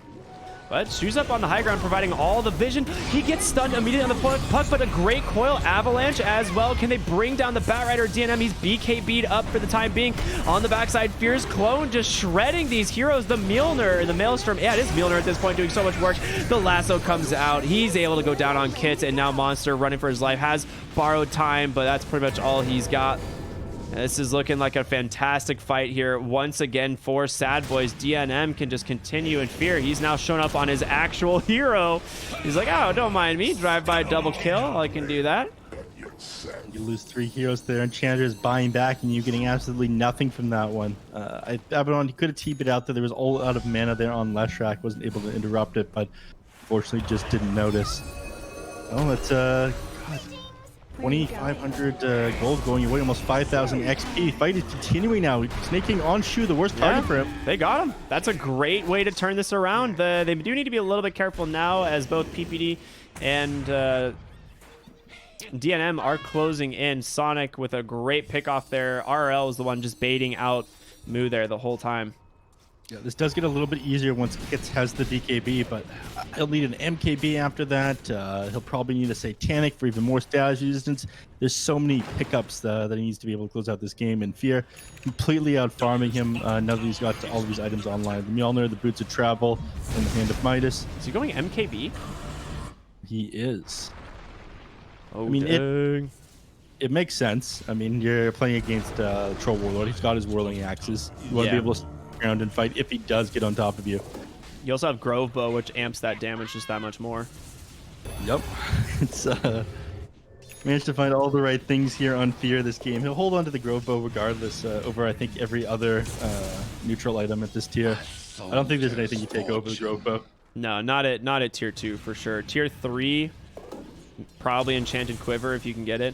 But Shoes up on the high ground, providing all the vision. He gets stunned immediately on the puck, but a great coil avalanche as well. Can they bring down the Batrider DNM? He's BKB'd up for the time being. On the backside, Fear's clone just shredding these heroes. The Mjolnir, the Maelstrom. Yeah, it is Mjolnir at this point doing so much work. The lasso comes out. He's able to go down on Kits, and now Monster running for his life has borrowed time, but that's pretty much all he's got. This is looking like a fantastic fight here once again for Sadboys. DNM can just continue in Fear. He's now shown up on his actual hero. He's like, oh, don't mind me. Drive by double kill. I can do that. You lose 3 heroes there, and Chandra is buying back, and you getting absolutely nothing from that one. Abaddon, he could have TP'd out there. There was all out of mana there on Leshrac. Wasn't able to interrupt it, but unfortunately just didn't notice. Oh, it's God. 2,500 gold going away, almost 5,000 XP. Fight is continuing now. Snaking on Shu, the worst target for him. They got him. That's a great way to turn this around. They do need to be a little bit careful now, as both PPD and DNM are closing in. Sonic with a great pick off there. RL is the one just baiting out Moo there the whole time. Yeah, this does get a little bit easier once Kits has the BKB, but he'll need an MKB after that. He'll probably need a Satanic for even more status resistance. There's so many pickups that he needs to be able to close out this game. And Fear completely out farming him now that he's got all of these items online. The Mjolnir, the Boots of Travel, and the Hand of Midas. Is he going MKB? He is. Oh, I mean, dang. it makes sense. I mean, you're playing against Troll Warlord. He's got his whirling axes. You want to be able to around and fight if he does get on top of you. You also have Grove Bow, which amps that damage just that much more. Yep. It's managed to find all the right things here on Fear this game. He'll hold on to the Grove Bow regardless over, I think, every other neutral item at this tier. I don't think there's anything you take over the Grove Bow. No, not at tier 2 for sure. Tier 3, probably Enchanted Quiver if you can get it.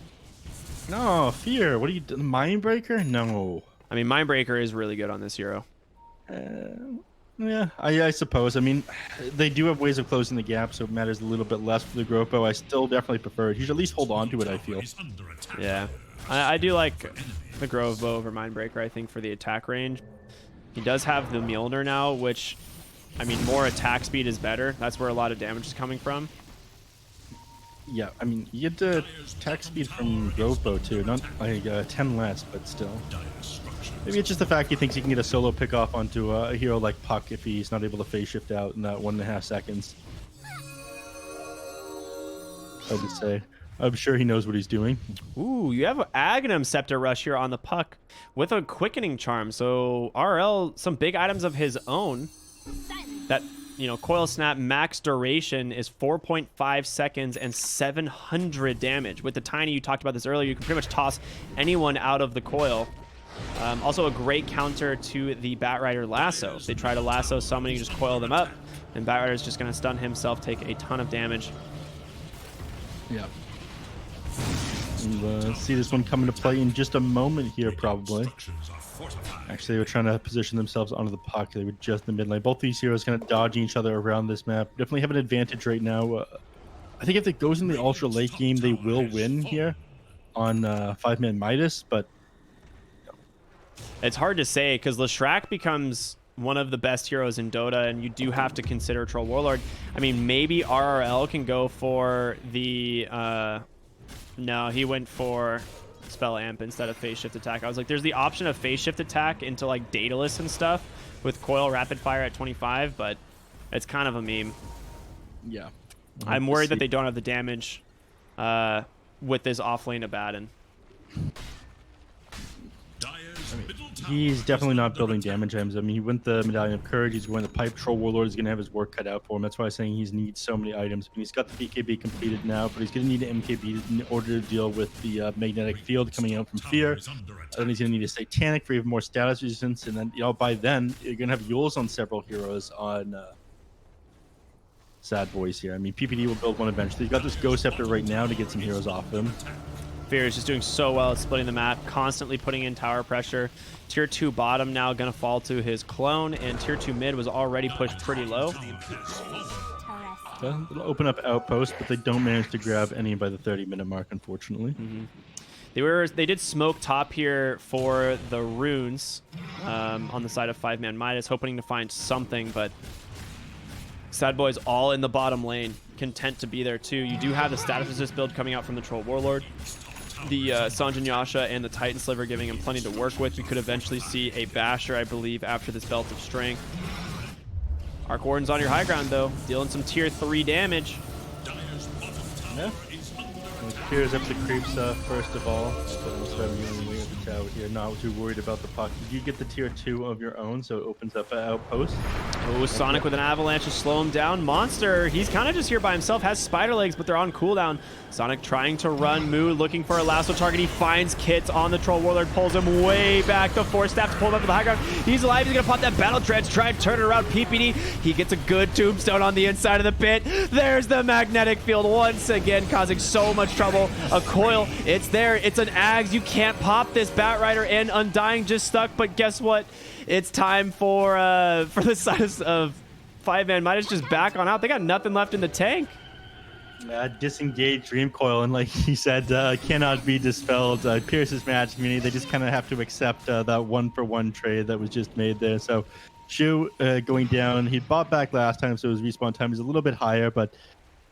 No, Fear. What are you doing? Mindbreaker? No. I mean, Mindbreaker is really good on this hero. Yeah, I suppose. I mean, they do have ways of closing the gap, so it matters a little bit less for the Grove Bow. I still definitely prefer it. You should at least hold on to it, I feel. Yeah. I do like the Grove Bow over Mindbreaker, I think, for the attack range. He does have the Mjolnir now, which, I mean, more attack speed is better. That's where a lot of damage is coming from. Yeah, I mean, you get the attack speed from Grove Bow too, not like 10 less, but still. Maybe it's just the fact he thinks he can get a solo pick off onto a hero like Puck if he's not able to phase shift out in that 1.5 seconds. Hard to say. I'm sure he knows what he's doing. Ooh, you have Aghanim Scepter Rush here on the Puck with a Quickening Charm. So RL, some big items of his own. That, you know, Coil Snap max duration is 4.5 seconds and 700 damage. With the Tiny, you talked about this earlier, you can pretty much toss anyone out of the coil. Also a great counter to the Batrider Lasso. If they try to lasso someone, you just coil them up, and Batrider's just going to stun himself, take a ton of damage. Yeah. We'll see this one come into play in just a moment here, probably. Actually, they were trying to position themselves onto the Puck. They were just in the mid lane. Both these heroes kind of dodging each other around this map. Definitely have an advantage right now. I think if it goes in the ultra late game, they will win here on 5ManMidas, but it's hard to say because Leshrac becomes one of the best heroes in Dota, and you do have to consider Troll Warlord. I mean, maybe RRL can go for the... no, he went for Spell Amp instead of Phase Shift Attack. I was like, there's the option of Phase Shift Attack into like Daedalus and stuff with Coil Rapid Fire at 25, but it's kind of a meme. Yeah. I'm worried that they don't have the damage with this offlane Abaddon. He's definitely not building damage items. I mean, he went the Medallion of Courage. He's going the Pipe. Troll Warlord is going to have his work cut out for him. That's why I'm saying he needs so many items. I mean, he's got the BKB completed now, but he's going to need an MKB in order to deal with the magnetic field coming out from Fear. Then he's going to need a Satanic for even more status resistance. And then, you know, by then, you're going to have Yules on several heroes on Sadboys here. I mean, PPD will build one eventually. He's got this Ghost Scepter right now to get some heroes off him. Fear is just doing so well at splitting the map, constantly putting in tower pressure. Tier 2 bottom now going to fall to his clone, and Tier 2 mid was already pushed pretty low. They'll open up outposts, but they don't manage to grab any by the 30-minute mark, unfortunately. They did smoke top here for the runes on the side of 5ManMidas, hoping to find something, but Sadboys all in the bottom lane, content to be there too. You do have the status resist build coming out from the Troll Warlord. The Sanjin Yasha and the Titan Sliver giving him plenty to work with. We could eventually see a Basher, I believe, after this Belt of Strength. Arc Warden's on your high ground, though, dealing some tier 3 damage. Yeah. Clears up the creeps first of all. Here, not too worried about the Puck. Did you get the tier 2 of your own, so it opens up an outpost? Oh, Sonic with an avalanche to slow him down. Monster, he's kind of just here by himself, has spider legs, but they're on cooldown. Sonic trying to run, Moo looking for a lasso target. He finds Kits on the Troll Warlord, pulls him way back. The Force Staff to pull him up to the high ground. He's alive, he's gonna pop that Battle Treads, try and turn it around. PPD, he gets a good tombstone on the inside of the pit. There's the magnetic field once again, causing so much trouble. A coil, it's there, it's an Ags. You can't pop this. Batrider and Undying just stuck, but guess what? It's time for the size of 5ManMidas just back on out. They got nothing left in the tank. Disengaged Dream Coil, and like he said, cannot be dispelled. Pierce's magic community, they just kind of have to accept that 1-for-1 trade that was just made there. So Shu going down. He bought back last time, so his respawn time is a little bit higher, but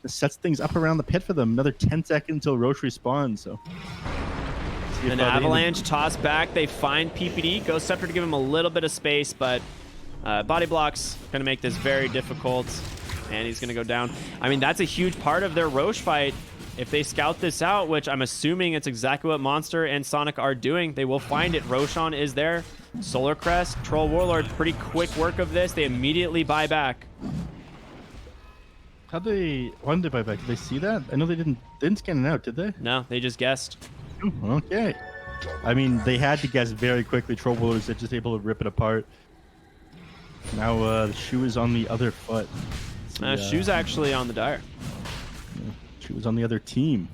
it sets things up around the pit for them. Another 10 seconds until Roche respawns. So an avalanche toss back. They find PPD. Ghost Scepter to give him a little bit of space, but body blocks going to make this very difficult. And he's going to go down. I mean, that's a huge part of their Roche fight. If they scout this out, which I'm assuming it's exactly what Monster and Sonic are doing, they will find it. Roshan is there. Solar Crest, Troll Warlord, pretty quick work of this. They immediately buy back. Why did they buy back? Did they see that? I know they didn't scan it out, did they? No, they just guessed. Okay. I mean, they had to guess very quickly. Troll Warlords are just able to rip it apart. Now the Shu is on the other foot. Shu's actually on the Dire. She was on the other team.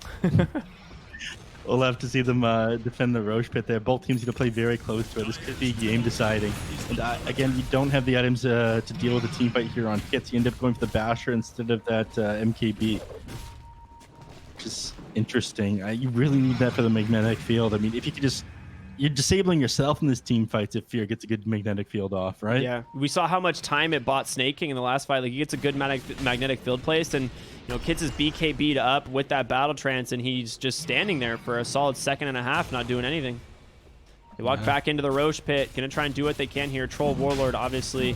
We'll have to see them defend the Roche pit there. Both teams need to play very close to it. This could be game deciding. And again, you don't have the items to deal with the team fight here on Kits. You end up going for the Basher instead of that MKB. Which is interesting. You really need that for the magnetic field. I mean, if you could just... You're disabling yourself in this team fights if Fear gets a good magnetic field off, right? Yeah, we saw how much time it bought Snake King in the last fight. Like, he gets a good magnetic field placed, and you know, Kits is BKB'd up with that battle trance, and he's just standing there for a solid second and a half, not doing anything. They walk back into the Roche pit, gonna try and do what they can here. Troll Warlord, obviously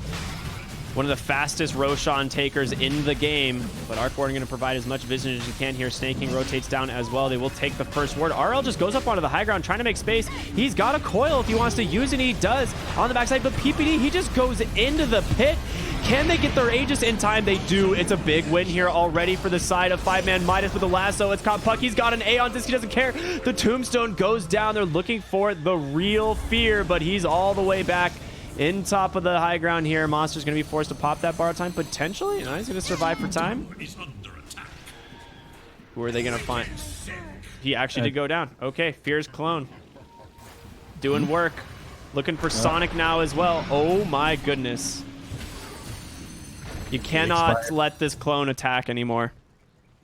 one of the fastest Roshan takers in the game, but Arc Ward going to provide as much vision as you can here. Snake King rotates down as well. They will take the first ward. RL just goes up onto the high ground trying to make space. He's got a coil if he wants to use it. He does on the backside, but PPD, he just goes into the pit. Can they get their Aegis in time? They do. It's a big win here already for the side of 5ManMidas with the lasso. It's caught Puck. He's got an A on this. He doesn't care. The tombstone goes down. They're looking for the real Fear, but he's all the way back in top of the high ground here. Monster's going to be forced to pop that borrow time potentially. No, he's going to survive for time. Who are they going to find? He actually did go down. Okay, Fear's clone doing work. Looking for Sonic now as well. Oh my goodness. You cannot let this clone attack anymore.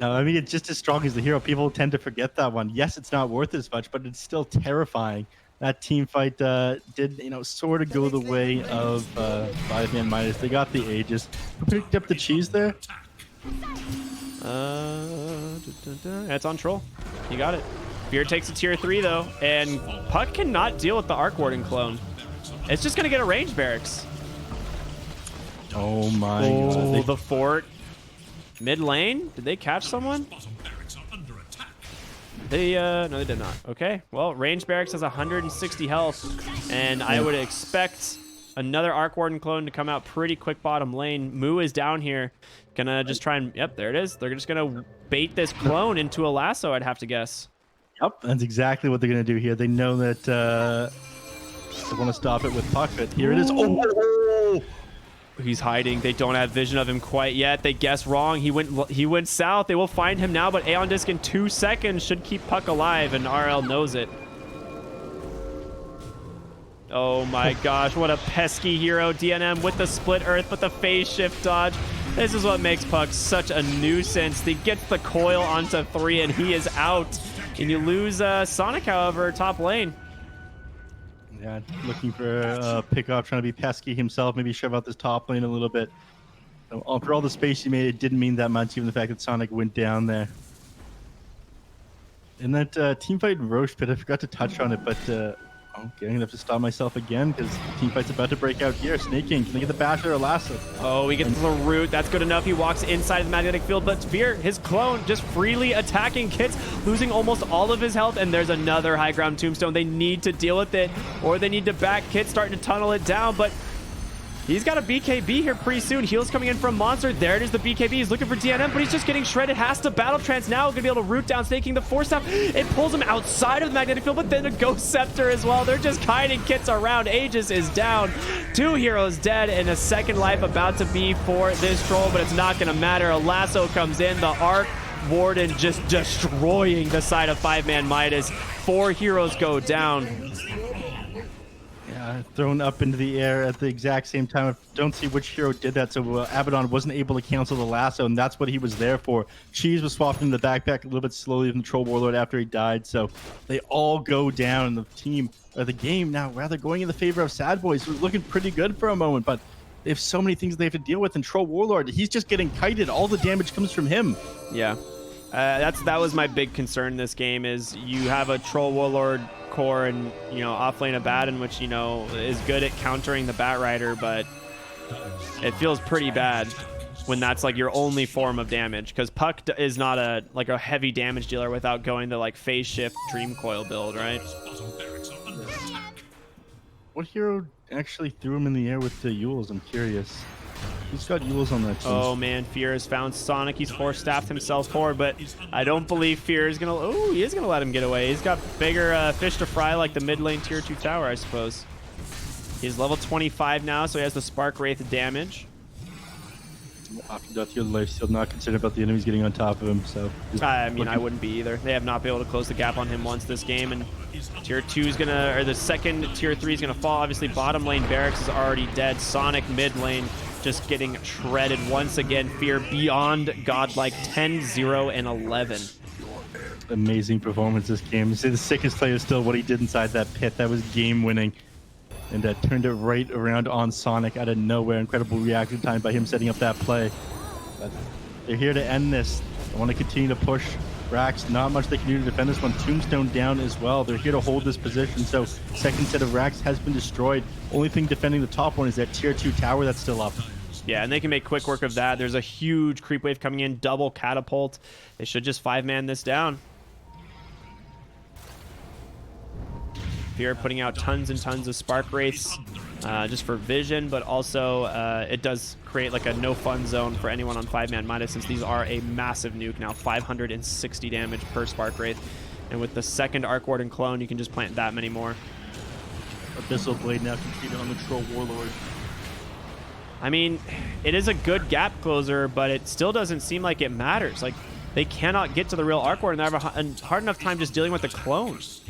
No, I mean, it's just as strong as the hero. People tend to forget that one. Yes, it's not worth as much, but it's still terrifying. That team fight did, you know, sort of go the way of 5ManMidas. They got the Aegis. Who picked up the cheese there? That's on Troll. You got it. Fear takes a tier 3 though, and Puck cannot deal with the Arc Warden clone. It's just gonna get a range barracks. Oh my god. God. The fort. Mid lane? Did they catch someone? They, no, they did not. Okay, well, range barracks has 160 health, and I would expect another Arc Warden clone to come out pretty quick bottom lane. Moo is down here. Gonna just try and, yep, there it is. They're just gonna bait this clone into a lasso, I'd have to guess. Yep, that's exactly what they're gonna do here. They know that they want to stop it with Puck, but here it is. Oh! He's hiding. They don't have vision of him quite yet. They guessed wrong. He went south. They will find him now, but Aeon Disc in 2 seconds should keep Puck alive, and RL knows it. Oh my gosh, what a pesky hero. DNM with the split earth, but the phase shift dodge. This is what makes Puck such a nuisance. He gets the coil onto 3, and he is out. And you lose Sonic, however, top lane. Yeah, looking for a pickup, trying to be pesky himself, maybe shove out this top lane a little bit. So, for all the space he made, it didn't mean that much, even the fact that Sonic went down there. In that teamfight in Roche pit, I forgot to touch on it, but okay, I'm going to have to stop myself again because the teamfight's about to break out here. Snake King, can they get the Basher or Lasso? Oh, he gets the root. That's good enough. He walks inside the magnetic field, but Fear, his clone, just freely attacking Kits, losing almost all of his health, and there's another high ground tombstone. They need to deal with it, or they need to back Kits, starting to tunnel it down, but He's got a BKB here pretty soon. Heals coming in from Monster. There it is, the BKB. He's looking for DNM, but he's just getting shredded. Has to Battle Trance now. Going to be able to root down, snaking the Force Staff. It pulls him outside of the Magnetic Field, but then a Ghost Scepter as well. They're just kiting kits around. Aegis is down. 2 heroes dead, and a second life about to be for this troll, but it's not going to matter. A lasso comes in. The Arc Warden just destroying the side of 5ManMidas. 4 heroes go down. Thrown up into the air at the exact same time. I don't see which hero did that, so Abaddon wasn't able to cancel the lasso, and that's what he was there for. Cheese was swapped in the backpack a little bit slowly from the Troll Warlord after he died, so they all go down, and the game now rather going in the favor of Sadboys, who's looking pretty good for a moment, but they have so many things they have to deal with, and Troll Warlord, he's just getting kited. All the damage comes from him. Yeah. That was my big concern in this game, is you have a Troll Warlord core and, off lane Abaddon, which, is good at countering the Bat Rider, but it feels pretty bad when that's like your only form of damage, because Puck is not a heavy damage dealer without going to phase shift Dream Coil build, right? What hero actually threw him in the air with the Yules? I'm curious. Who's got Yules on that team? Oh man, Fear has found Sonic. He's force-staffed himself forward, but I don't believe Fear is gonna. Oh, he is gonna let him get away. He's got bigger fish to fry, like the mid lane tier 2 tower, I suppose. He's level 25 now, so he has the Spark Wraith damage. After death, your life steal, not concerned about the enemies getting on top of him. So I wouldn't be either. They have not been able to close the gap on him once this game, and tier 2 is gonna, or the second tier 3 is gonna fall. Obviously, bottom lane Barracks is already dead. Sonic mid lane just getting shredded once again. Fear beyond godlike, 10, 0, and 11. Amazing performance this game. You see, the sickest play is still what he did inside that pit. That was game winning. And turned it right around on Sonic out of nowhere. Incredible reaction time by him setting up that play. But they're here to end this. I want to continue to push Rax. Not much they can do to defend this one. Tombstone down as well. They're here to hold this position. So second set of Rax has been destroyed. Only thing defending the top one is that tier 2 tower that's still up. Yeah, and they can make quick work of that. There's a huge creep wave coming in. Double catapult. They should just 5-man this down. Fear putting out tons and tons of Spark Wraiths just for vision, but also it does create like a no fun zone for anyone on 5ManMidas, since these are a massive nuke now. 560 damage per Spark Wraith, and with the second Arc Warden clone, you can just plant that many more. Abyssal Blade now completed on the Troll Warlord. I mean, it is a good gap closer, but it still doesn't seem like it matters. Like, they cannot get to the real Arc Warden. They have a hard enough time just dealing with the clones.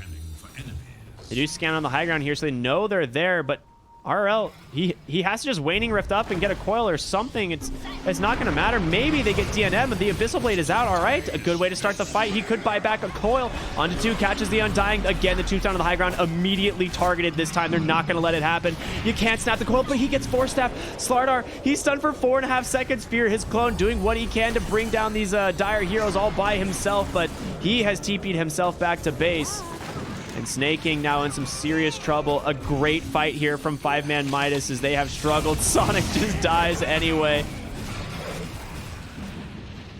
They do scan on the high ground here, so they know they're there, but RL, he has to just Waning Rift up and get a coil or something. It's not going to matter. Maybe they get DNM, but the Abyssal Blade is out. All right, a good way to start the fight. He could buy back a coil. Onto 2, catches the Undying. Again, the Tombstone on the high ground, immediately targeted this time. They're not going to let it happen. You can't snap the coil, but he gets Force Staff. Slardar, he's stunned for 4.5 seconds. Fear, his clone, doing what he can to bring down these dire heroes all by himself, but he has TP'd himself back to base. And Snaking now in some serious trouble. A great fight here from 5ManMidas as they have struggled. Sonic just dies anyway.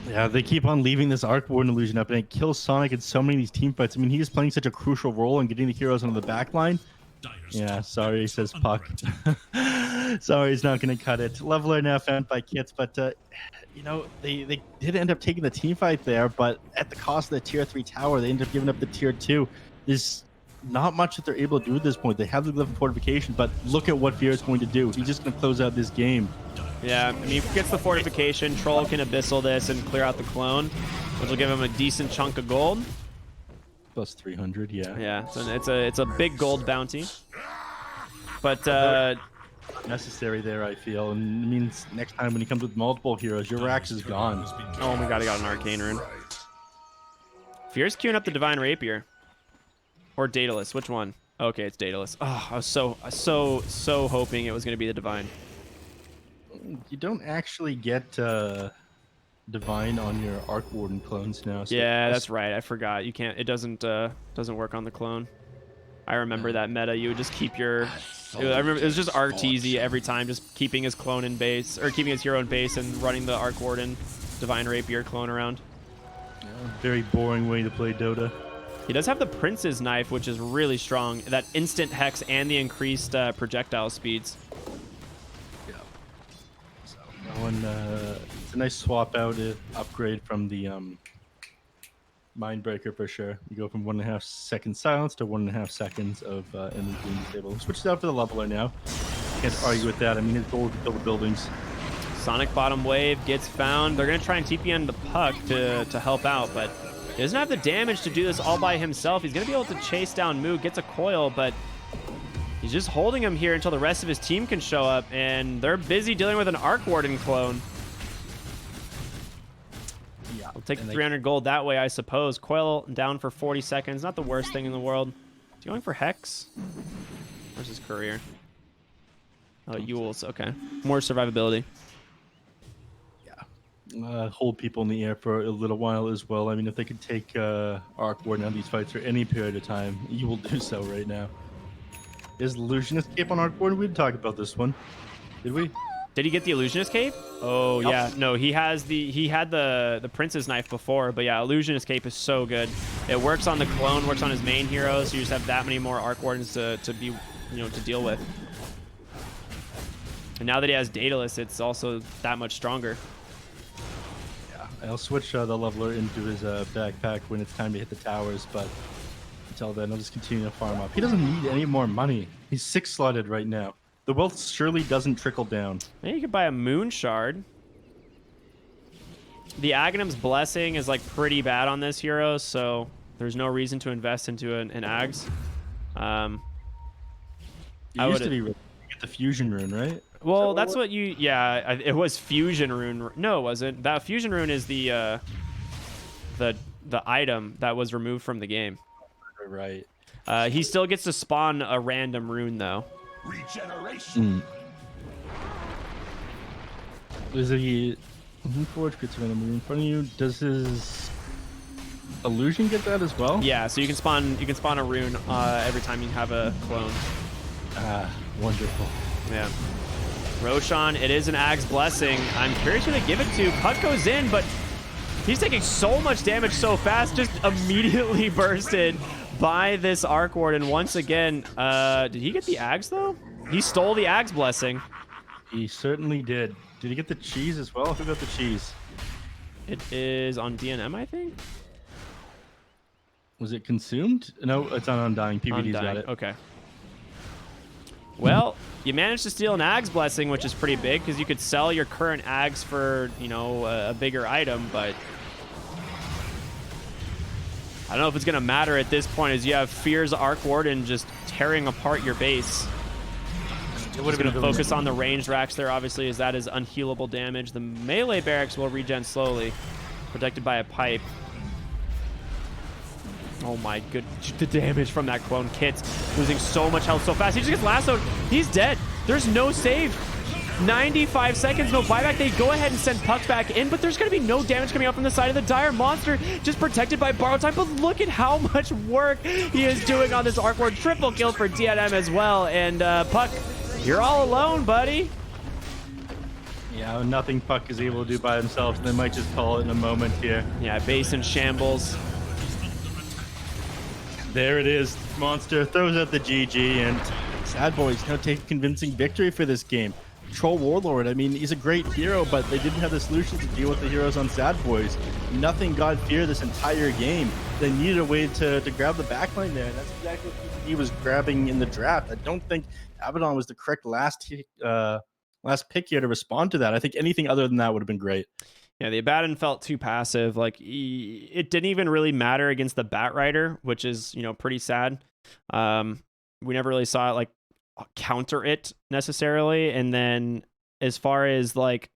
Yeah, they keep on leaving this Arc Warden illusion up, and it kills Sonic in so many of these team fights. I mean, he is playing such a crucial role in getting the heroes onto the back line. Yeah, sorry, says Puck. Sorry, he's not going to cut it. Leveler now found by Kits, but, they did end up taking the team fight there, but at the cost of the tier 3 tower, they ended up giving up the tier 2. There's not much that they're able to do at this point. They have the Glyph of Fortification, but look at what Fear is going to do. He's just going to close out this game. Yeah, I mean, if he gets the Fortification, Troll can Abyssal this and clear out the clone, which will give him a decent chunk of gold. Plus 300, yeah. Yeah, so it's a big gold bounty. But necessary there, I feel, and it means next time when he comes with multiple heroes, your Rax is gone. Oh my god, I got an Arcane Rune. Fear's queuing up the Divine Rapier. Or Daedalus, which one? Okay, it's Daedalus. Oh, I was so hoping it was going to be the Divine. You don't actually get Divine on your Arc Warden clones now. So yeah, that's right. I forgot. You can't. It doesn't work on the clone. I remember that meta. You would just keep your. I remember it was just RTZ every time, just keeping his clone in base or keeping his hero in base and running the Arc Warden, Divine Rapier clone around. Yeah, very boring way to play Dota. He does have the Prince's Knife, which is really strong. That instant hex and the increased projectile speeds. Yeah, one. It's a nice swap out upgrade from the Mindbreaker for sure. You go from 1.5 seconds silence to 1.5 seconds of enemy being disabled. Switch it out for the leveler now. Can't argue with that. I mean, his goal is to kill the buildings. Sonic bottom wave gets found. They're going to try and TP in the puck to help out, but he doesn't have the damage to do this all by himself. He's going to be able to chase down Moog, gets a coil, but he's just holding him here until the rest of his team can show up, and they're busy dealing with an Arc Warden clone. Yeah, We'll take the 300 gold that way, I suppose. Coil down for 40 seconds. Not the worst thing in the world. Is he going for Hex? Where's his career? Oh, Yule's. Okay. More survivability. Hold people in the air for a little while as well. I mean, if they could take Arc Warden out of these fights for any period of time, you will do so right now. Is Illusionist Cape on Arc Warden? We didn't talk about this one. Did we? Did he get the Illusionist Cape? Oh, Yep. yeah. No, he had the Prince's Knife before, but yeah, Illusionist Cape is so good. It works on the clone, works on his main hero, so you just have that many more Arc Wardens to be, to deal with. And now that he has Daedalus, it's also that much stronger. I'll switch the leveler into his backpack when it's time to hit the towers, but until then, I'll just continue to farm up. He doesn't need any more money. He's 6-slotted right now. The wealth surely doesn't trickle down. Maybe you could buy a Moon Shard. The Aghanim's Blessing is like pretty bad on this hero, so there's no reason to invest into an Ags. It used to be get the fusion rune, right? Well, that's what you... Yeah, it was Fusion Rune. No, it wasn't. That Fusion Rune is the item that was removed from the game. Right. He still gets to spawn a random rune, though. Regeneration. Is he... Forge gets a random rune in front of you. Does his illusion get that as well? Yeah, so you can spawn a rune every time you have a clone. Ah, wonderful. Yeah. Roshan, it is an Ag's Blessing. I'm curious who they give it to. Puck goes in, but he's taking so much damage so fast, just immediately bursted by this Arc Warden once again. Did he get the Ags, though? He stole the Ag's Blessing. He certainly did. Did he get the cheese as well? Who got the cheese? It is on DNM, I think. Was it consumed? No, it's on Undying. PVD's got it. Okay. Well, you managed to steal an Ag's Blessing, which is pretty big, because you could sell your current Ags for, a bigger item, but I don't know if it's going to matter at this point, as you have Fear's Arc Warden just tearing apart your base. It would have going to focus on the ranged racks there, obviously, as that is unhealable damage. The melee barracks will regen slowly, protected by a pipe. Oh my good, the damage from that clone kit. Losing so much health so fast. He just gets lassoed. He's dead. There's no save. 95 seconds, no buyback. They go ahead and send Puck back in, but there's going to be no damage coming up from the side of the Dire Monster. Just protected by Borrow Time, but look at how much work he is doing on this Arc Ward. Triple kill for DNM as well. And Puck, you're all alone, buddy. Yeah, nothing Puck is able to do by himself, so they might just call it in a moment here. Yeah, base in shambles. There it is. Monster throws out the GG, and Sadboys now take convincing victory for this game. Troll Warlord, I mean, he's a great hero, but they didn't have the solution to deal with the heroes on Sadboys. Nothing got fear this entire game. They needed a way to grab the backline there, and that's exactly what he was grabbing in the draft. I don't think Abaddon was the correct last pick here to respond to that. I think anything other than that would have been great. Yeah, the Abaddon felt too passive. Like, it didn't even really matter against the Batrider, which is, pretty sad. We never really saw it, like, counter it necessarily. And then as far as, like,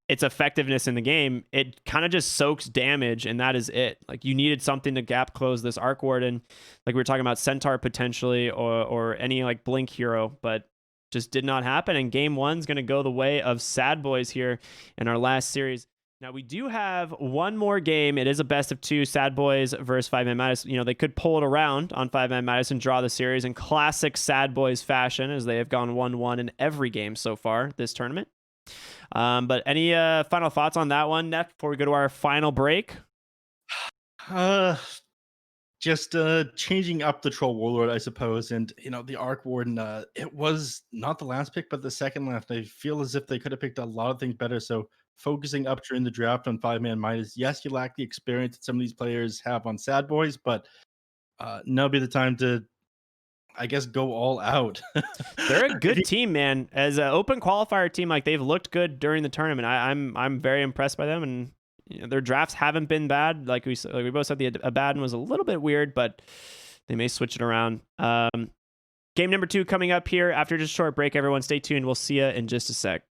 its effectiveness in the game, it kind of just soaks damage, and that is it. Like, you needed something to gap close this Arc Warden. Like, we were talking about Centaur potentially, or any, like, Blink hero, but just did not happen, and game one's going to go the way of Sadboys here in our last series. Now, we do have one more game. It is a best of two, Sadboys versus 5ManMidas. They could pull it around on 5ManMidas and draw the series in classic Sadboys fashion, as they have gone 1-1 in every game so far this tournament. But any final thoughts on that one, Neph, before we go to our final break? just changing up the Troll Warlord, I suppose. And, the Arc Warden, it was not the last pick, but the second last. I feel as if they could have picked a lot of things better. So focusing up during the draft on 5ManMidas. Yes, you lack the experience that some of these players have on Sadboys, but now would be the time to, I guess, go all out. They're a good team, man. As an open qualifier team, like they've looked good during the tournament. I'm very impressed by them, and their drafts haven't been bad. Like we both said, the Abaddon was a little bit weird, but they may switch it around. Game number 2 coming up here after just a short break. Everyone, stay tuned. We'll see you in just a sec.